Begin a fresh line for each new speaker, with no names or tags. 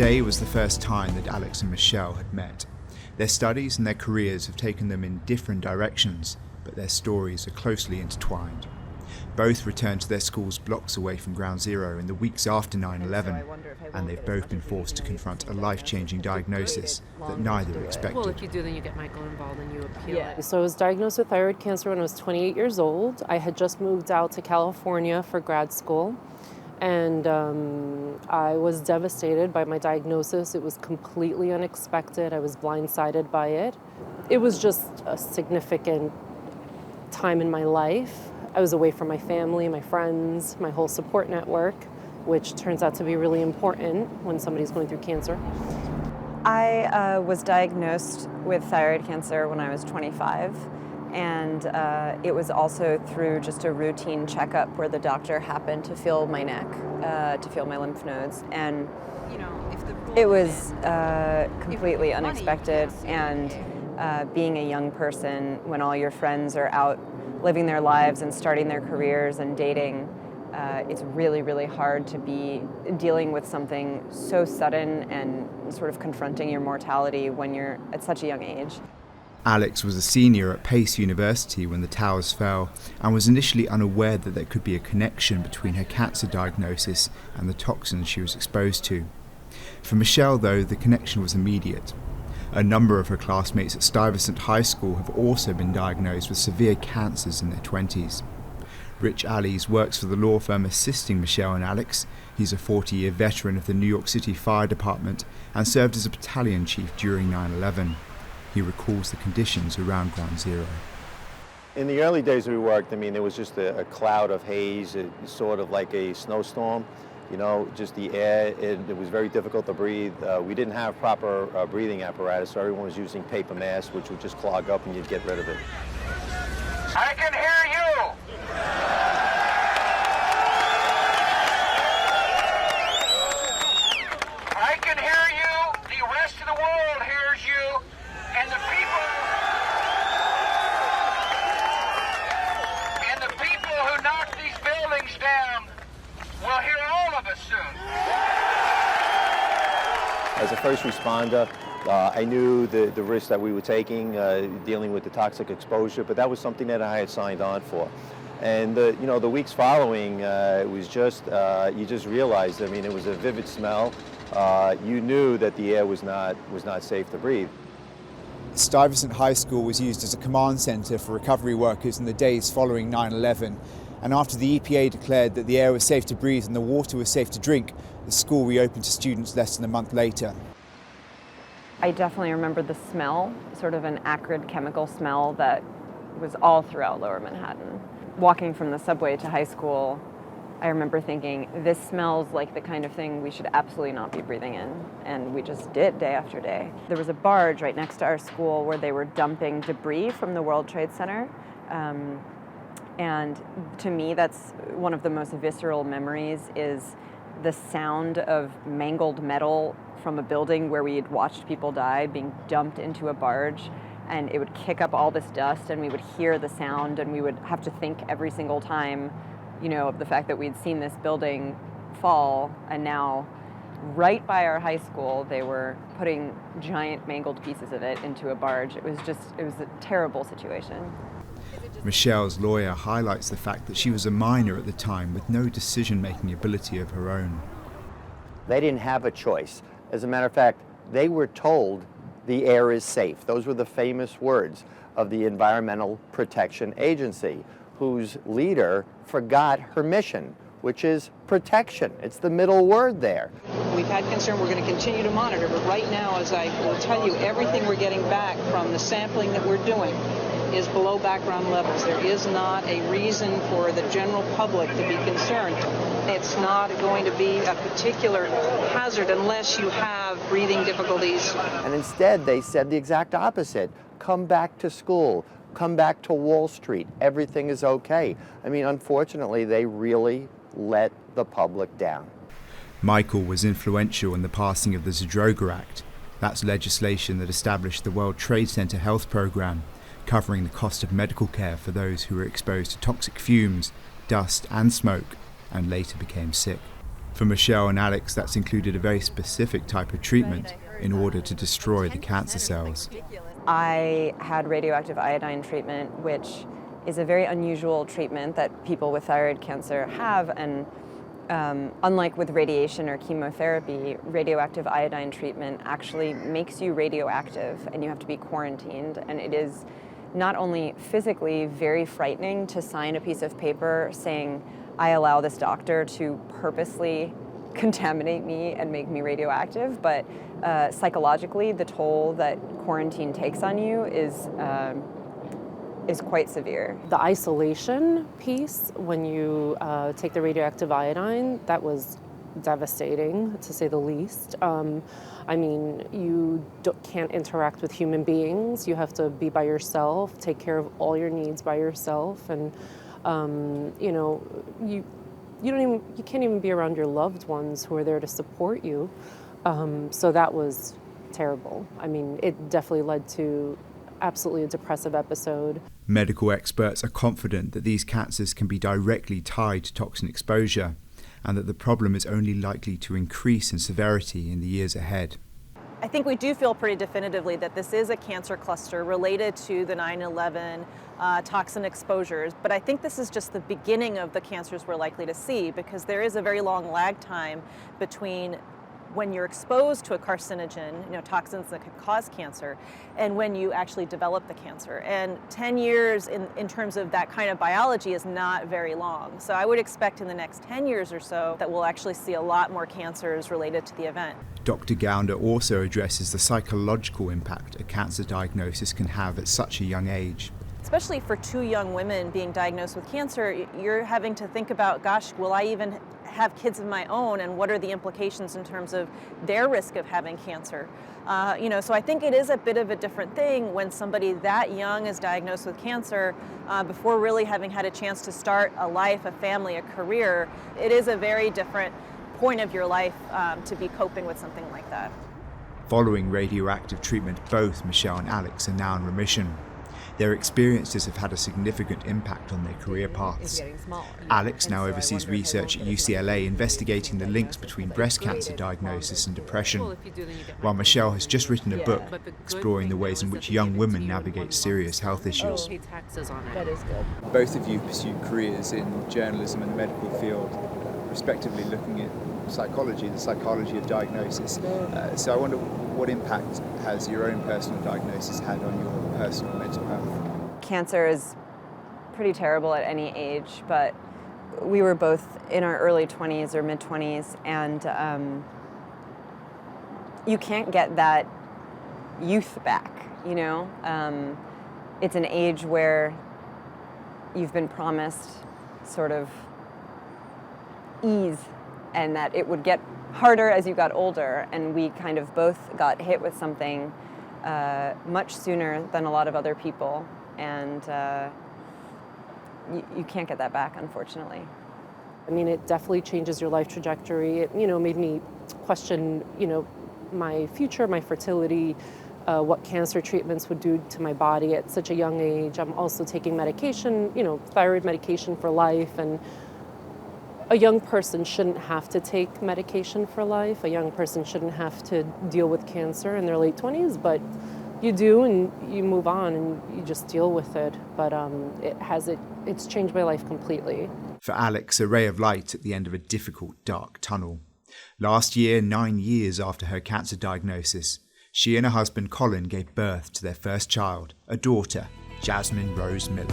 Today was the first time that Alex and Michele had met. Their studies and their careers have taken them in different directions, but their stories are closely intertwined. Both returned to their schools blocks away from Ground Zero in the weeks after 9/11, and they've both been forced to confront a life-changing diagnosis that neither expected.
Well, if you do, then you get Michael involved and you appeal it.
So I was diagnosed with thyroid cancer when I was 28 years old. I had just moved out to California for grad school, and I was devastated by my diagnosis. It was completely unexpected. I was blindsided by it. It was just a significant time in my life. I was away from my family, my friends, my whole support network, which turns out to be really important when somebody's going through cancer.
I was diagnosed with thyroid cancer when I was 25, and it was also through just a routine checkup where the doctor happened to feel my neck, to feel my lymph nodes, and it was completely unexpected. And being a young person, when all your friends are out living their lives and starting their careers and dating, it's really, really hard to be dealing with something so sudden and sort of confronting your mortality when you're at such a young age.
Alex was a senior at Pace University when the towers fell and was initially unaware that there could be a connection between her cancer diagnosis and the toxins she was exposed to. For Michele, though, the connection was immediate. A number of her classmates at Stuyvesant High School have also been diagnosed with severe cancers in their 20s. Rich Allies works for the law firm assisting Michele and Alex. He's a 40-year veteran of the New York City Fire Department and served as a battalion chief during 9/11. He recalls the conditions around Ground Zero.
In the early days we worked, there was just a cloud of haze, sort of like a snowstorm. Just the air, it was very difficult to breathe. We didn't have proper breathing apparatus, so everyone was using paper masks, which would just clog up and you'd get rid of it.
I can hear you! I can hear you, the rest of the world hears you, and the people who knock these buildings down will hear all of us soon.
As a first responder, I knew the risk that we were taking, dealing with the toxic exposure, but that was something that I had signed on for. And the weeks following, it was just, you just realized, it was a vivid smell. You knew that the air was not safe to breathe.
Stuyvesant High School was used as a command centre for recovery workers in the days following 9/11. And after the EPA declared that the air was safe to breathe and the water was safe to drink, the school reopened to students less than a month later.
I definitely remember the smell, sort of an acrid chemical smell that was all throughout Lower Manhattan. Walking from the subway to high school, I remember thinking, this smells like the kind of thing we should absolutely not be breathing in. And we just did day after day. There was a barge right next to our school where they were dumping debris from the World Trade Center. And to me, that's one of the most visceral memories, is the sound of mangled metal from a building where we had watched people die being dumped into a barge, and it would kick up all this dust, and we would hear the sound, and we would have to think every single time, of the fact that we'd seen this building fall, and now right by our high school, they were putting giant mangled pieces of it into a barge. It was a terrible situation.
Michele's lawyer highlights the fact that she was a minor at the time with no decision-making ability of her own.
They didn't have a choice. As a matter of fact, they were told the air is safe. Those were the famous words of the Environmental Protection Agency, whose leader forgot her mission, which is protection. It's the middle word there.
We've had concern. We're going to continue to monitor, but right now, as I will tell you, everything we're getting back from the sampling that we're doing is below background levels. There is not a reason for the general public to be concerned. It's not going to be a particular hazard unless you have breathing difficulties.
And instead, they said the exact opposite. Come back to school. Come back to Wall Street. Everything is okay. Unfortunately, they really let the public down.
Michael was influential in the passing of the Zadroga Act. That's legislation that established the World Trade Center Health Program, covering the cost of medical care for those who were exposed to toxic fumes, dust and smoke, and later became sick. For Michele and Alex, that's included a very specific type of treatment in order to destroy the cancer cells.
I had radioactive iodine treatment, which is a very unusual treatment that people with thyroid cancer have, and unlike with radiation or chemotherapy, radioactive iodine treatment actually makes you radioactive and you have to be quarantined, and it is not only physically very frightening to sign a piece of paper saying, I allow this doctor to purposely contaminate me and make me radioactive, but psychologically the toll that quarantine takes on you is quite severe.
The isolation piece, when you take the radioactive iodine, that was devastating, to say the least. I mean, you can't interact with human beings. You have to be by yourself, take care of all your needs by yourself, and you know, you can't even be around your loved ones who are there to support you. So that was terrible. I mean, it definitely led to absolutely a depressive episode.
Medical experts are confident that these cancers can be directly tied to toxin exposure, and that the problem is only likely to increase in severity in the years ahead.
I think we do feel pretty definitively that this is a cancer cluster related to the 9/11 toxin exposures, but I think this is just the beginning of the cancers we're likely to see, because there is a very long lag time between when you're exposed to a carcinogen, you know, toxins that could cause cancer, and when you actually develop the cancer. And 10 years in terms of that kind of biology is not very long. So I would expect in the next 10 years or so that we'll actually see a lot more cancers related to the event.
Dr. Gounder also addresses the psychological impact a cancer diagnosis can have at such a young age.
Especially for two young women being diagnosed with cancer, you're having to think about, gosh, will I even have kids of my own, and what are the implications in terms of their risk of having cancer? You know, so I think it is a bit of a different thing when somebody that young is diagnosed with cancer before really having had a chance to start a life, a family, a career. It is a very different point of your life to be coping with something like that.
Following radioactive treatment, both Michele and Alex are now in remission. Their experiences have had a significant impact on their career paths. Alex now oversees research at UCLA investigating the links between breast cancer diagnosis and depression, while Michele has just written a book exploring the ways in which young women navigate serious health issues.
That is good.
Both of you pursued careers in journalism and the medical field, respectively looking at psychology, the psychology of diagnosis. So I wonder, what impact has your own personal diagnosis had on your personal mental health?
Cancer is pretty terrible at any age, but we were both in our early 20s or mid-20s, and you can't get that youth back, you know? It's an age where you've been promised sort of ease, and that it would get harder as you got older, and we kind of both got hit with something much sooner than a lot of other people, and you can't get that back, unfortunately.
I mean, it definitely changes your life trajectory. It, you know, made me question, you know, my future, my fertility, what cancer treatments would do to my body at such a young age. I'm also taking medication, you know, thyroid medication for life, and a young person shouldn't have to take medication for life. A young person shouldn't have to deal with cancer in their late 20s, but you do, and you move on and you just deal with it. But it's changed my life completely.
For Alex, a ray of light at the end of a difficult, dark tunnel. Last year, 9 years after her cancer diagnosis, she and her husband Colin gave birth to their first child, a daughter, Jasmine Rose Miller.